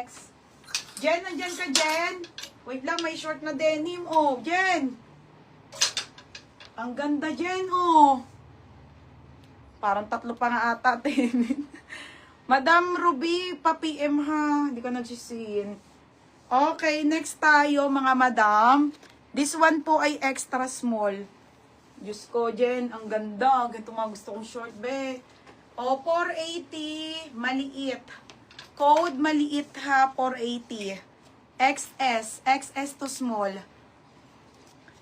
next. Jen, nandyan ka, Jen? Wait lang, may short na denim. Oh, Jen. Ang ganda, Jen, oh. Parang tatlo pa nga ata, denim. Madam Ruby, pa-PM ha. Hindi ko nagsisin. Okay, next tayo, mga madam. This one po ay extra small. Diyos ko, Jen, ang ganda. Ganito mga gusto kong short, be. O, 480, maliit. Code maliit ha, 480. XS, XS to small.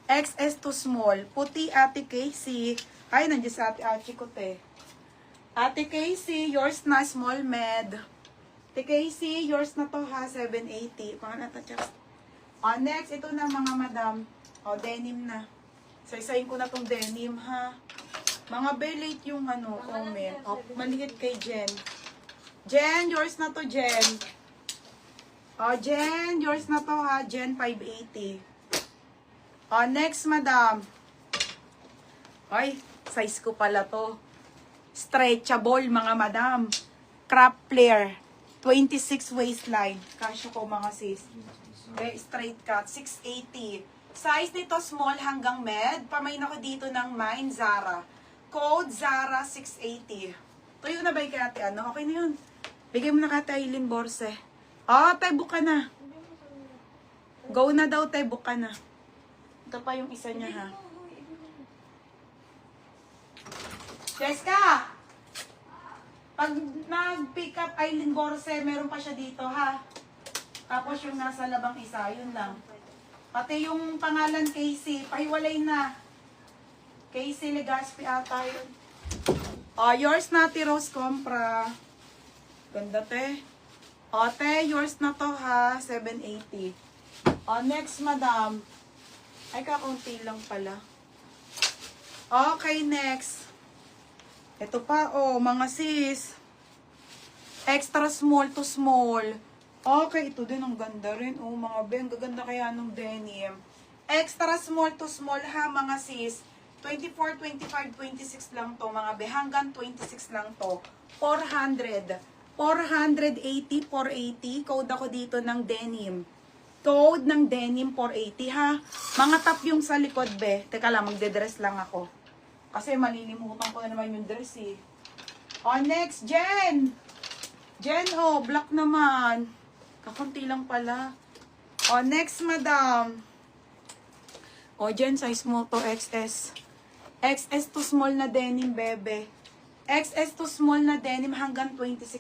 XS to small. Puti, Ate Casey. Ay, nandiyan sa Ate Achi ko, te. Ate Casey, yours na, small med. Ate Casey, yours na to ha, 780. Pangalan na to, o, next, ito na mga madam. O, denim na. Saysayin ko na tong denim ha. Mga belate yung ano, comment. O, maliit kay Jen. Jen, yours na to, Jen. O, Jen, yours na to ha. Jen, 580. O, next, madam. Ay, size ko pala to. Stretchable, mga madam. Crop flare. 26 waistline. Kasya ko, mga sis. Okay, straight cut. 680. Size nito, small hanggang med. Pamain ako dito ng mine, Zara. Code, Zara, 680. Tuyo na ba yung kaya, ano? Okay na yun. Bigay mo na kata Eileen Borse. Oh, tay, book ka na. Go na daw, tay, book ka na. Ito pa yung isa niya, ha. Jessica! Pag nag-pick up Eileen Borse, meron pa siya dito, ha. Tapos yung nasa labang isa, yun lang. Pati yung pangalan Casey, pahiwalay na. Casey Legaspi ata yun. Oh, yours na, Rose Compra. Ganda, te. O, te, yours na to ha, 780. O, next, madam. Ay, kakaunti lang pala. Okay, next. Ito pa, oh, mga sis. Extra small to small. Okay, ito din, ang ganda rin. Oh, mga ben, gaganda kaya nung denim. Extra small to small ha, mga sis. 24, 25, 26 lang to, mga be. Hanggang 26 lang to. 400. 480, 480. Code ako dito ng denim. Code ng denim, 480 ha. Mga top yung sa likod, be. Teka lang, magde-dress lang ako. Kasi malilimutan ko na naman yung dress eh. O, next, Jen. Jen, oh, black naman. Kakunti lang pala. O, next, madam. O, Jen, size mo to, XS. XS to small na denim, bebe. XS to small na denim hanggang 26